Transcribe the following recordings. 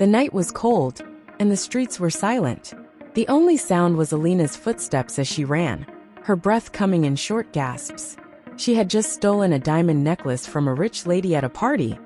The night was cold, and the streets were silent. The only sound was Alina's footsteps as she ran, her breath coming in short gasps. She had just stolen a diamond necklace from a rich lady at a party,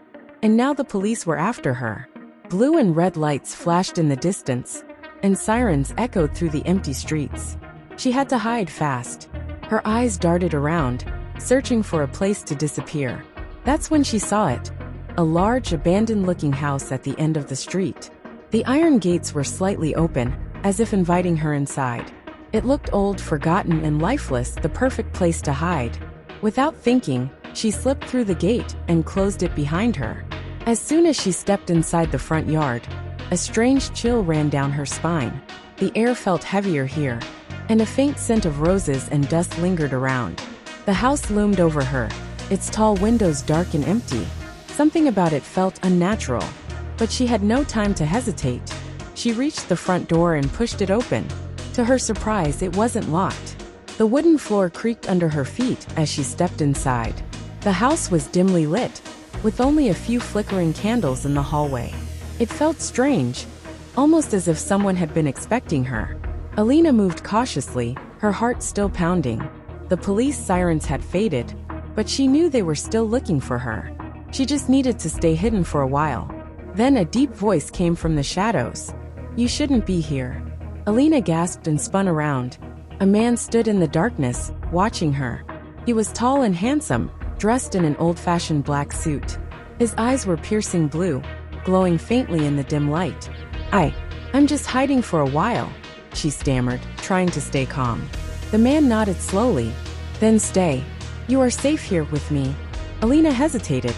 and now the police were after her. Blue and red lights flashed in the distance, and sirens echoed through the empty streets. She had to hide fast. Her eyes darted around, searching for a place to disappear. That's when she saw it. A large, abandoned-looking house at the end of the street. The iron gates were slightly open, as if inviting her inside. It looked old, forgotten, and lifeless, the perfect place to hide. Without thinking, she slipped through the gate and closed it behind her. As soon as she stepped inside the front yard, a strange chill ran down her spine. The air felt heavier here, and a faint scent of roses and dust lingered around. The house loomed over her, its tall windows dark and empty. Something about it felt unnatural, but she had no time to hesitate. She reached the front door and pushed it open. To her surprise, it wasn't locked. The wooden floor creaked under her feet as she stepped inside. The house was dimly lit, with only a few flickering candles in the hallway. It felt strange, almost as if someone had been expecting her. Alina moved cautiously, her heart still pounding. The police sirens had faded, but she knew they were still looking for her. She just needed to stay hidden for a while. Then a deep voice came from the shadows. "You shouldn't be here." Alina gasped and spun around. A man stood in the darkness, watching her. He was tall and handsome, dressed in an old-fashioned black suit. His eyes were piercing blue, glowing faintly in the dim light. I'm just hiding for a while," she stammered, trying to stay calm. The man nodded slowly. "Then stay. You are safe here with me." Alina hesitated.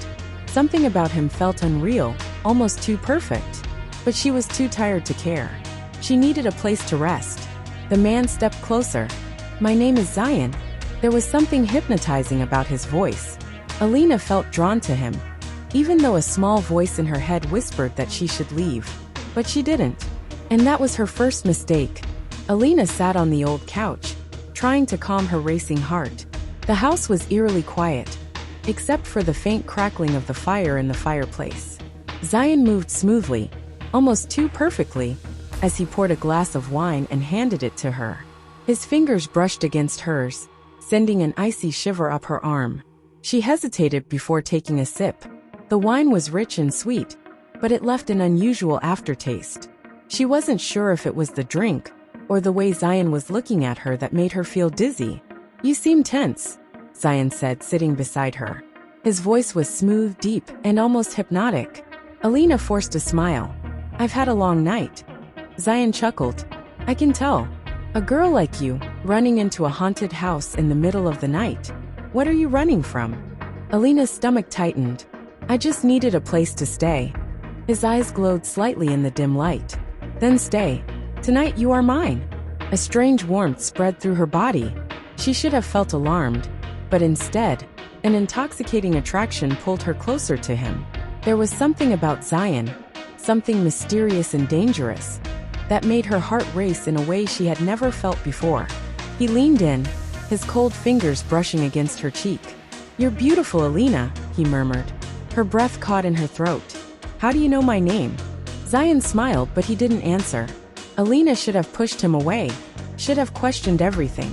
Something about him felt unreal, almost too perfect. But she was too tired to care. She needed a place to rest. The man stepped closer. "My name is Zion." There was something hypnotizing about his voice. Alina felt drawn to him, even though a small voice in her head whispered that she should leave. But she didn't. And that was her first mistake. Alina sat on the old couch, trying to calm her racing heart. The house was eerily quiet, except for the faint crackling of the fire in the fireplace. Zion moved smoothly, almost too perfectly, as he poured a glass of wine and handed it to her. His fingers brushed against hers, sending an icy shiver up her arm. She hesitated before taking a sip. The wine was rich and sweet, but it left an unusual aftertaste. She wasn't sure if it was the drink, or the way Zion was looking at her that made her feel dizzy. "You seem tense," Zion said, sitting beside her. His voice was smooth, deep, and almost hypnotic. Alina forced a smile. "I've had a long night." Zion chuckled. "I can tell. A girl like you, running into a haunted house in the middle of the night. What are you running from?" Alina's stomach tightened. "I just needed a place to stay." His eyes glowed slightly in the dim light. "Then stay. Tonight you are mine." A strange warmth spread through her body. She should have felt alarmed, but instead, an intoxicating attraction pulled her closer to him. There was something about Zion, something mysterious and dangerous, that made her heart race in a way she had never felt before. He leaned in, his cold fingers brushing against her cheek. "You're beautiful, Alina," he murmured. Her breath caught in her throat. "How do you know my name?" Zion smiled, but he didn't answer. Alina should have pushed him away, should have questioned everything.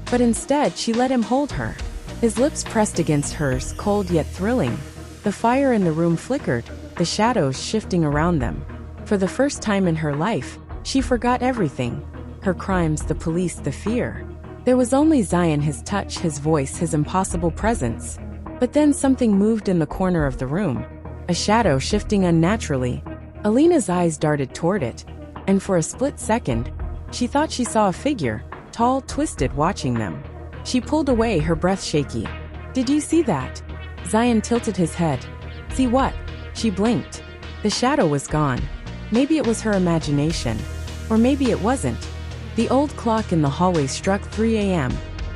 But instead, she let him hold her. His lips pressed against hers, cold yet thrilling. The fire in the room flickered, the shadows shifting around them. For the first time in her life, she forgot everything. Her crimes, the police, the fear. There was only Zion, his touch, his voice, his impossible presence. But then something moved in the corner of the room. A shadow shifting unnaturally. Alina's eyes darted toward it, and for a split second, she thought she saw a figure, tall, twisted, watching them. She pulled away, her breath shaky. "Did you see that?" Zion tilted his head. "See what?" She blinked. The shadow was gone. Maybe it was her imagination. Or maybe it wasn't. The old clock in the hallway struck 3 a.m.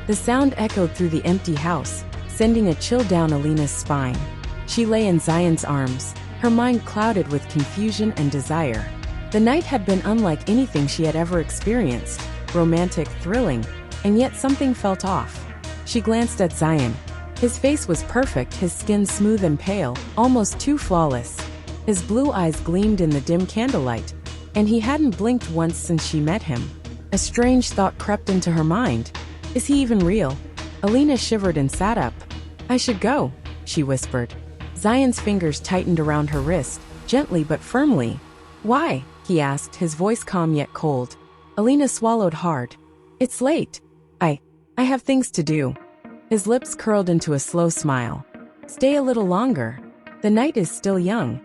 The sound echoed through the empty house, sending a chill down Alina's spine. She lay in Zion's arms, her mind clouded with confusion and desire. The night had been unlike anything she had ever experienced, romantic, thrilling, and yet something felt off. She glanced at Zion. His face was perfect, his skin smooth and pale, almost too flawless. His blue eyes gleamed in the dim candlelight, and he hadn't blinked once since she met him. A strange thought crept into her mind. Is he even real? Alina shivered and sat up. I should go, she whispered. Zion's fingers tightened around her wrist, gently but firmly. Why? He asked, his voice calm yet cold. Alina swallowed hard. It's late. I have things to do. His lips curled into a slow smile. Stay a little longer. The night is still young.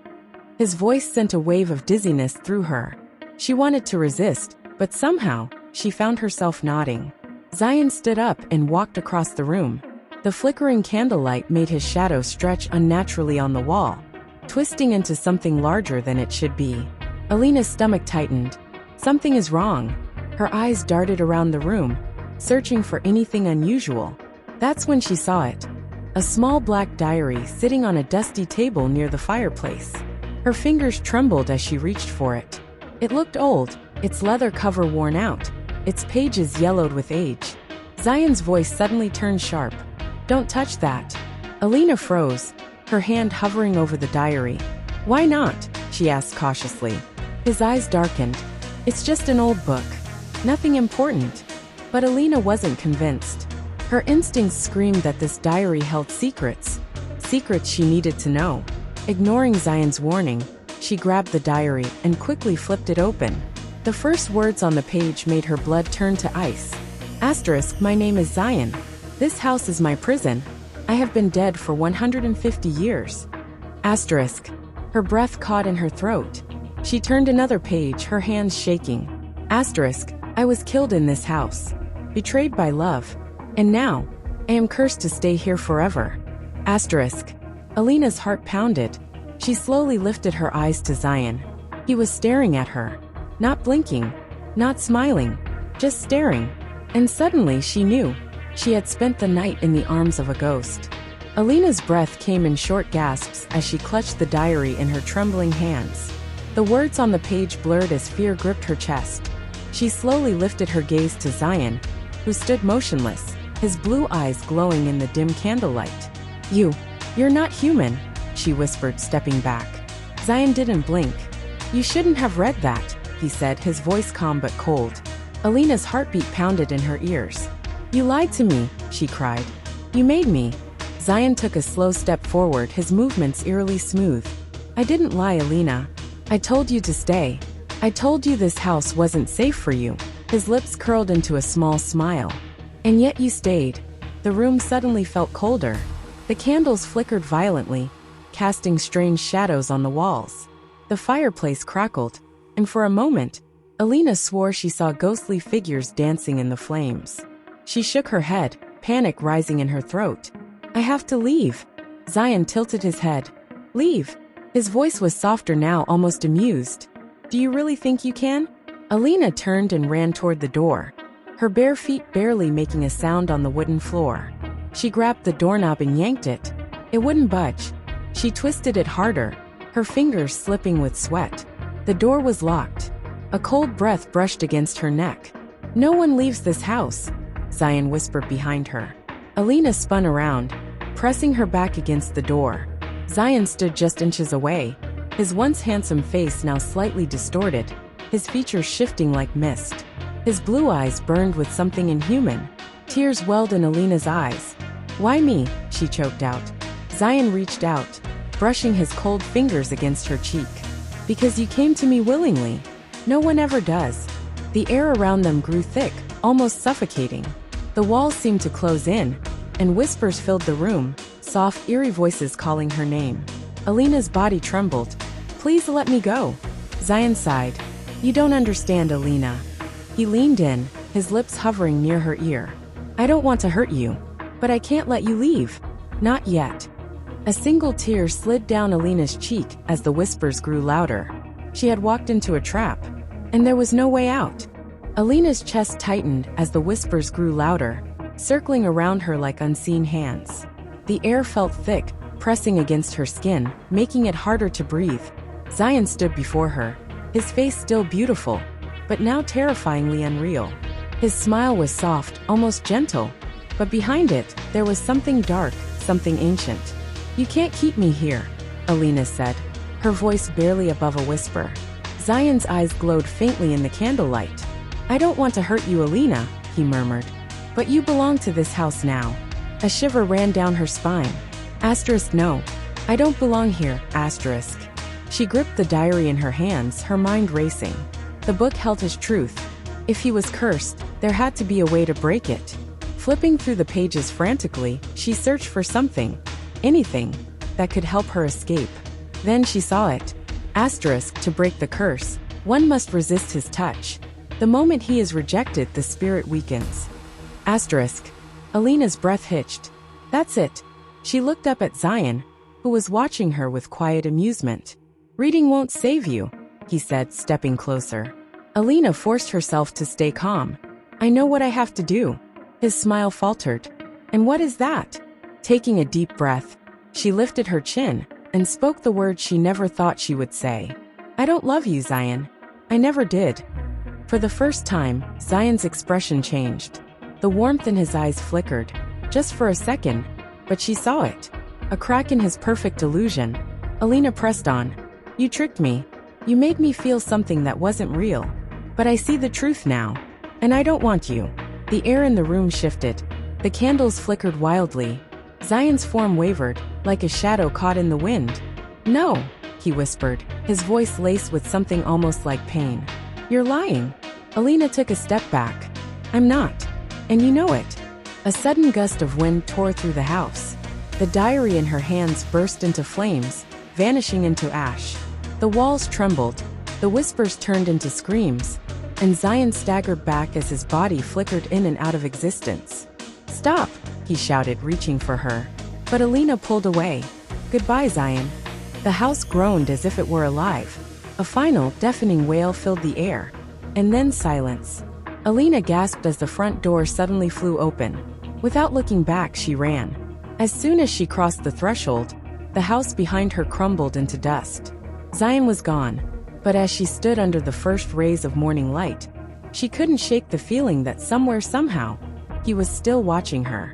His voice sent a wave of dizziness through her. She wanted to resist, but somehow, she found herself nodding. Zion stood up and walked across the room. The flickering candlelight made his shadow stretch unnaturally on the wall, twisting into something larger than it should be. Alina's stomach tightened. Something is wrong. Her eyes darted around the room, searching for anything unusual. That's when she saw it. A small black diary sitting on a dusty table near the fireplace. Her fingers trembled as she reached for it. It looked old, its leather cover worn out, its pages yellowed with age. Zion's voice suddenly turned sharp. Don't touch that. Alina froze, her hand hovering over the diary. Why not? She asked cautiously. His eyes darkened. It's just an old book. Nothing important. But Alina wasn't convinced. Her instincts screamed that this diary held secrets. Secrets she needed to know. Ignoring Zion's warning, she grabbed the diary and quickly flipped it open. The first words on the page made her blood turn to ice. Asterisk, my name is Zion. This house is my prison. I have been dead for 150 years. Asterisk. Her breath caught in her throat. She turned another page, her hands shaking. Asterisk. I was killed in this house. Betrayed by love. And now, I am cursed to stay here forever. Asterisk. Alina's heart pounded. She slowly lifted her eyes to Zion. He was staring at her. Not blinking. Not smiling. Just staring. And suddenly she knew. She had spent the night in the arms of a ghost. Alina's breath came in short gasps as she clutched the diary in her trembling hands. The words on the page blurred as fear gripped her chest. She slowly lifted her gaze to Zion, who stood motionless, his blue eyes glowing in the dim candlelight. You're not human, she whispered, stepping back. Zion didn't blink. You shouldn't have read that, he said, his voice calm but cold. Alina's heartbeat pounded in her ears. You lied to me, she cried. You made me. Zion took a slow step forward, his movements eerily smooth. I didn't lie, Alina. I told you to stay. I told you this house wasn't safe for you. His lips curled into a small smile. And yet you stayed. The room suddenly felt colder. The candles flickered violently, casting strange shadows on the walls. The fireplace crackled, and for a moment, Alina swore she saw ghostly figures dancing in the flames. She shook her head, panic rising in her throat. I have to leave. Zion tilted his head. Leave. His voice was softer now, almost amused. Do you really think you can? Alina turned and ran toward the door, her bare feet barely making a sound on the wooden floor. She grabbed the doorknob and yanked it. It wouldn't budge. She twisted it harder, her fingers slipping with sweat. The door was locked. A cold breath brushed against her neck. No one leaves this house, Zion whispered behind her. Alina spun around, pressing her back against the door. Zion stood just inches away, his once handsome face now slightly distorted, his features shifting like mist. His blue eyes burned with something inhuman. Tears welled in Alina's eyes. Why me? She choked out. Zion reached out, brushing his cold fingers against her cheek. Because you came to me willingly. No one ever does. The air around them grew thick, almost suffocating. The walls seemed to close in, and whispers filled the room, soft, eerie voices calling her name. Alina's body trembled. Please let me go. Zion sighed. You don't understand, Alina. He leaned in, his lips hovering near her ear. I don't want to hurt you, but I can't let you leave. Not yet. A single tear slid down Alina's cheek as the whispers grew louder. She had walked into a trap, and there was no way out. Alina's chest tightened as the whispers grew louder, circling around her like unseen hands. The air felt thick, pressing against her skin, making it harder to breathe. Zion stood before her, his face still beautiful, but now terrifyingly unreal. His smile was soft, almost gentle, but behind it, there was something dark, something ancient. You can't keep me here, Alina said, her voice barely above a whisper. Zion's eyes glowed faintly in the candlelight. "I don't want to hurt you, Alina," he murmured. "But you belong to this house now." A shiver ran down her spine. No. I don't belong here, She gripped the diary in her hands, her mind racing. The book held his truth. If he was cursed, there had to be a way to break it. Flipping through the pages frantically, she searched for something, anything, that could help her escape. Then she saw it. To break the curse, one must resist his touch. The moment he is rejected, the spirit weakens. Alina's breath hitched. That's it. She looked up at Zion, who was watching her with quiet amusement. "Reading won't save you," he said, stepping closer. Alina forced herself to stay calm. "I know what I have to do." His smile faltered. "And what is that?" Taking a deep breath, she lifted her chin and spoke the words she never thought she would say. "I don't love you, Zion. I never did." For the first time, Zion's expression changed. The warmth in his eyes flickered, just for a second, but she saw it. A crack in his perfect illusion. Alina pressed on. "You tricked me. You made me feel something that wasn't real. But I see the truth now. And I don't want you." The air in the room shifted. The candles flickered wildly. Zion's form wavered, like a shadow caught in the wind. "No," he whispered, his voice laced with something almost like pain. "You're lying." Alina took a step back. "I'm not. And you know it." A sudden gust of wind tore through the house. The diary in her hands burst into flames, vanishing into ash. The walls trembled, the whispers turned into screams, and Zion staggered back as his body flickered in and out of existence. "Stop," he shouted, reaching for her. But Alina pulled away. "Goodbye, Zion." The house groaned as if it were alive. A final, deafening wail filled the air. And then silence. Alina gasped as the front door suddenly flew open. Without looking back, she ran. As soon as she crossed the threshold, the house behind her crumbled into dust. Zion was gone, but as she stood under the first rays of morning light, she couldn't shake the feeling that somewhere, somehow, he was still watching her.